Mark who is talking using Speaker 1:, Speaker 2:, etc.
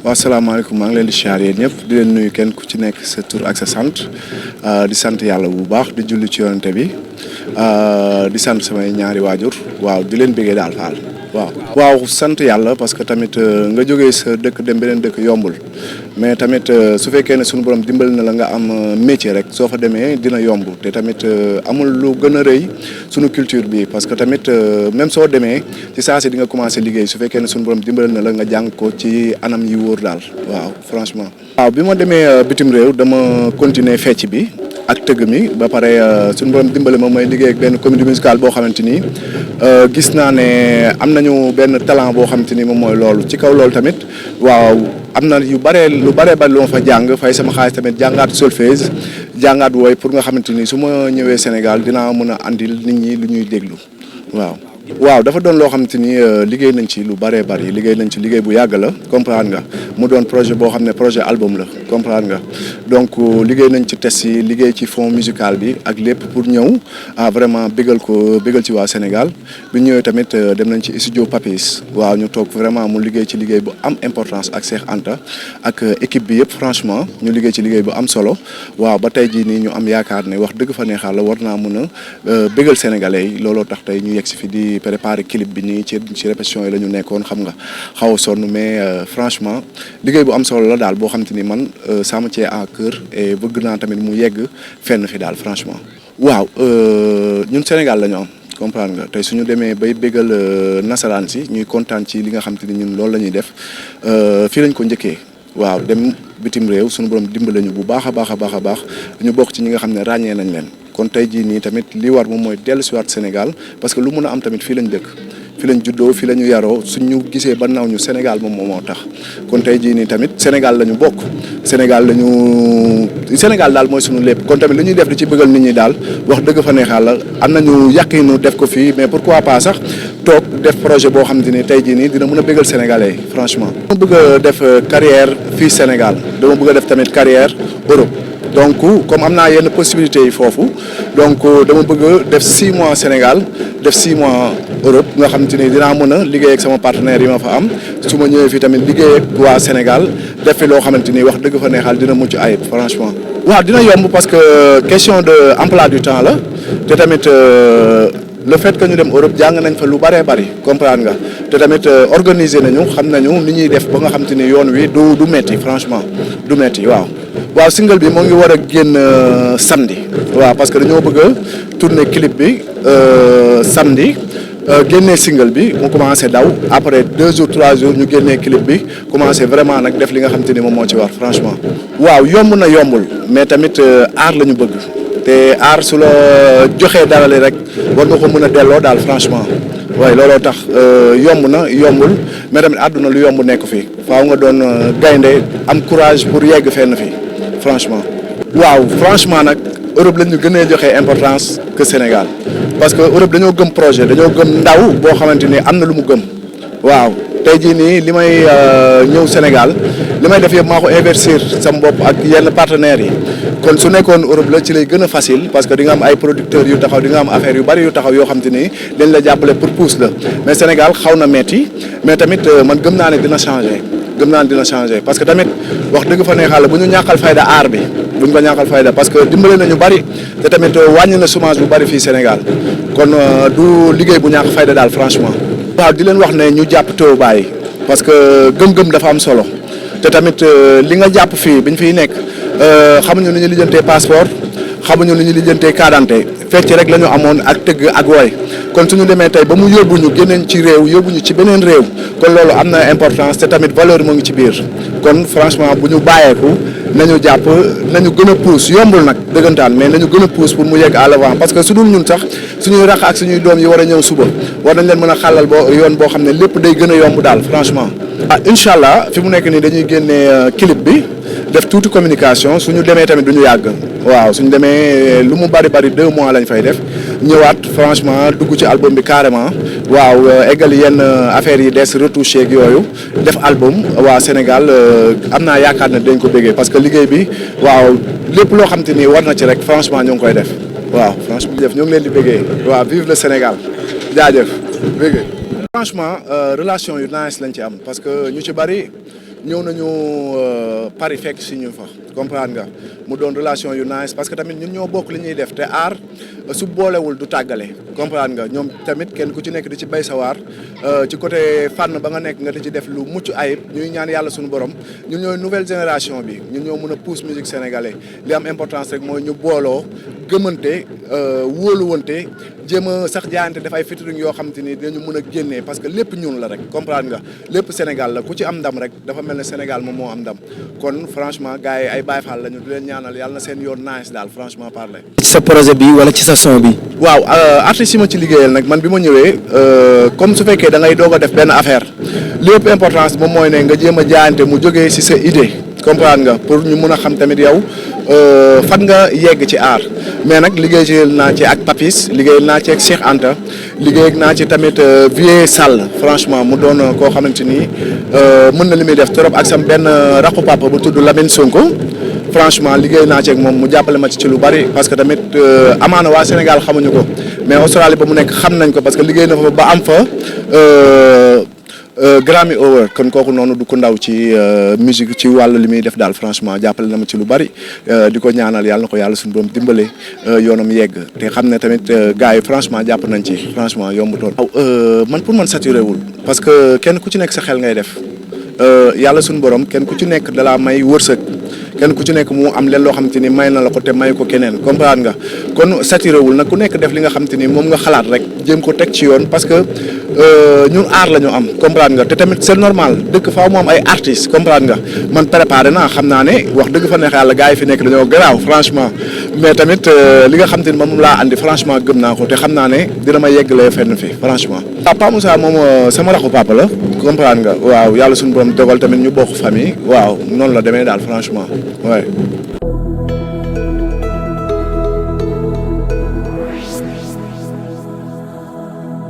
Speaker 1: Asalaamaaleykum, maa ngi leen di siyaar yéen ñëpp di leen nuyu kenn ku ci nekk sa tur ak sa sant di sant yàlla bu baax di julli ci yonente bi di sant samay ñaari waajur waaw di leen bëggee daal faal waaw sant yàlla parce que tamit nga jógee sa dëkk dem beneen dëkk yombul mais tamit su fekkee ne suñu borom dimbali na la nga am métier rek soo fa demee dina yomb te tamit amul lu gën a rëy suñu culture bi parce que tamit même soo demee ci saa si di nga commencé liggéey su fekkee ne suñu borom dimbali na la nga jàng ko ci anam yi wóor daal waaw franchement. waaw bi ma demee bitim réew dama continuer fecc bi ak tëgg mi ba pare suñu borom dimbali ma may liggéey ak benn comédie musicale boo xamante ni gis naa ne am nañu benn talent boo xamante ni moom mooy loolu ci kaw loolu tamit waaw am na lu bare ba lu ma fa jàng fay sama xaalis tamit jàngaat solfège jàngaat wooy pour nga xamante ni su ma ñëwee Sénégal dinaa mën a andil nit ñi lu ñuy déglu waaw dafa doon loo xamante ni liggéey nañ ci lu bëree bëri liggéey nañ ci liggéey bu yàgg la comprendre nga mu doon projet boo xam ne projet album la comprendre nga donc liggéey nañ ci test yi liggéey ci fond musical bi ak lépp pour ñëw vraiment bégal ci waa Sénégal bi ñëwee tamit dem nañ ci studio Papis waaw ñu toog vraiment mu liggéey ci liggéey bu am importance ak Cheikh Anta ak équipe bi yëpp franchement ñu liggéey ci liggéey bu am solo waaw ba tey jii nii ñu am yaakaar ne wax dëgg fa neexal la war naa mën a bégal sénégalais yi looloo tax tey ñu yegg si fi di préparer clip bi nii ci répétition yi la ñu nekkoon xam nga xaw a sonn mais franchement liggéey bu am solo la daal boo xam te ni man ça me tient à cœur et bëgg naa tamit mu yegg fenn fi daal franchement. waaw ñun Sénégal la ñu am comprendre nga tey suñu demee bay bégal nasaraan si ñuy kontaan ci li nga xam te ni ñun loolu la ñuy def fii lañ ko njëkkee waaw dem bitim réew suñu borom dimbale ñu bu baax a baax ñu bokk ci ñi nga xam ne ràññee nañ leen. kon tey jii nii tamit li war moom mooy dellu si waat Sénégal parce que lu mun a am tamit fii lañ dëkk fii lañ juddoo fii la ñu yaroo suñ ñu gisee ba naaw ñu Sénégal moom moo tax kon tey jii nii tamit Sénégal la ñu bokk Sénégal daal mooy suñu lépp kon tamit li ñuy def di ci bëggal nit ñi daal wax dëgg fa neexal la am nañu yàqinu def ko fii mais pourquoi pas sax toog def projet boo xam te ni tey jii nii dina mën a bëggal sénégalais yi franchement. dama bëgg a def carrière fii Sénégal dama bëgg a def tamit carrière Europe. donc comme am naa yenn possibilités yi foofu donc dama bëgg def 6 mois Sénégal def 6 mois Europe nga xam te ni dinaa mën a liggéey ak sama partenaire yi ma fa am su ma ñëwee fii tamit liggéey ak waa Sénégal def fi loo xamante ni wax dëgg fa neexal dina mucc ayib franchement. waaw dina yomb parce que question de emploi du temps la te tamit le fait que ñu dem Europe jàng nañ fa lu bëree bëri comprendre nga te tamit organiser nañu xam nañu ni ñuy def ba nga xam te ni yoon wi du metti franchement du metti waaw single bi moo ngi war a génn samedi waaw parce que dañoo bëgg a tourner clip bi samedi génnee single bi mu commencé daw après 2 jours 3 jours ñu génnee clip bi commencé vraiment nag def li nga xam te ni moom moo ci war franchement. waaw yomb na yombul mais tamit aar la ñu bëgg te aar su la joxee dara li rek war nga ko mën a delloo daal franchement waaye looloo tax yomb na yombul mais tamit àdduna lu yomb nekk fii faaw nga doon gaynde am courage pour yegg fenn fii. franchement waaw franchement nag Europe lañ ñu gën a joxe importance que Sénégal parce que Europe dañoo gëm projet dañoo gëm ndaw boo xamante ni am na lu mu gëm waaw tey jii nii li may ñëw Sénégal li may def yëpp maa ko investir sama bopp ak yenn partenaires yi kon su nekkoon Europe la ci lay gën a facile parce que di nga am ay producteurs yu taxaw di nga am affaire yu bari yu taxaw yoo xam te ni dañ la jàppale pour pousse la mais Sénégal xaw na metti mais tamit man gëm naa ne dina changer parce que tamit wax dëgg fa neexal bu ñu ñàkkal fayda aar bi buñ ko ñàkkal fayda parce que dimbale nañu bari te tamit wàññi na chômage bu bari fii Sénégal kon du liggéey bu ñàkk fayda daal franchement. waaw di leen wax ne ñu jàpp teew bàyyi parce que gëm-gëm dafa am solo te tamit li nga jàpp fii biñ fiy nekk xamuñu ni ñu lijjantee passeport xamuñu ni ñu lijjantee carte d'identité fecc rek la ñu amoon ak tëgg ak woy kon suñu demee tey ba mu yóbbuñu génneen ci réew yóbbuñu ci beneen réew kon loolu am na importance te tamit valeur moo ngi ci biir kon franchement bu ñu bàyyeeku nañu jàpp nañu gën a pousse yombul nag dëggantaan mais nañu gën a pousse pour mu yegg à l'avant parce que su dul ñun sax suñuy rax ak suñuy doom yi war a ñëw suba war nañ leen mën a xàllal yoon boo xam ne lépp day gën a yomb daal franchement. incha allah fi mu nekk nii dañuy génnee clip bi def tuuti communication suñu demee tamit du ñu yàgg waaw suñu demee lu mu bari 2 mois lañ fay def ñëwaat franchement dugg ci album bi carrément waaw eggal yenn affaires yi des retouché ak yooyu def album waa Sénégal am naa yaakaar ne dañ ko bëggee parce que liggéey bi waaw lépp loo xam te ni war na ci rek franchement ñu ngi koy def. waaw franchement jëf ñoo ngi leen di bëggee waaw vive le Sénégal jaajëf bëggee franchement relation yu nice lañ ci am parce que ñu ci bari ñëw nañu Paris fekk si ñu fa comprendre nga mu doon relation yu nice parce que tamit ñun ñoo bokk li ñuy def te aar su boolewul du tàggale comprendre nga ñoom tamit kenn ku ci nekk di ci bay sa waar ci côté fànn ba nga nekk nga di ci def lu mucc ayib ñuy ñaan yàlla suñu borom ñun ñooy nouvelle génération bi ñun ñoo mën a pousse musique sénégalais li am importance rek mooy ñu booloo gëmante wóoluwante jéem a sax jaayante def ay featuring yoo xam te ni dinañu mën a génnee parce que lépp ñun la rek comprendre nga lépp Sénégal la ku ci am ndam rek dafa mel ne Sénégal moom moo am ndam kon franchement gars yi ay Baye Fall lañu di leen ñaanal yàlla na seen yoon nice daal franchement parler.
Speaker 2: ci sa projet bi wala ci sa son bi.
Speaker 1: waaw artistes yi ma ci liggéeyal nag man bi ma ñëwee comme su fekkee da ngay doog a def benn affaire li ëpp importance moom mooy ne nga jéem a jaayante mu jógee ci sa idée comprendre nga pour ñu mën a xam tamit yow fan nga yegg ci art mais nag liggéey naa ci ak Papis liggéey naa ci ak Cheikh Anta liggéey naa ci tamit Vieux Sall franchement mu doon koo xamante ni mën na li muy def trop ak sam benn rakku papa bu tudd Lamine Sonko franchement liggéey naa ci ak moom mu jàppale ma ci lu bari parce que tamit amaana waa Sénégal xamuñu ko mais Australie ba mu nekk xam nañ ko parce que liggéey na fa ba am fa Grammy Award kon kooku noonu du ko ndaw ci musique ci wàllu li muy def daal franchement jàppale na ma ci lu bari di ko ñaanal yàlla na ko yàlla suñu doom dimbale yoonam yegg te xam ne tamit gars yi franchement jàpp nañ ci franchement yombutoon. waaw man pour man saturé wul parce que kenn ku ci nekk sa xel ngay def yàlla suñu borom kenn ku ci nekk dalaa may wërsëg. kenn ku ci nekk mu am leen loo xam te ni may na la ko te may ko keneen comprendre nga kon saturé wul nag ku nekk def li nga xam te ni moom nga xalaat rek jéem ko teg ci yoon parce que ñun art la ñu am comprendre nga te tamit c'est normal dëkk faaw mu am ay artistes comprendre nga man préparé naa xam naa ne wax dëgg fa neex yàlla gars yi fi nekk dañoo garaaw franchement mais tamit li nga xam te ni moom laa andi franchement gëm naa ko te xam naa ne dina ma yeggalee fenn fi franchement. waaw Pa Moussa moom sama raxu papa la comprendre nga waaw yàlla suñu borom dogal tamit ñu bokk famille waaw noonu la demee daal franchement. Ouais.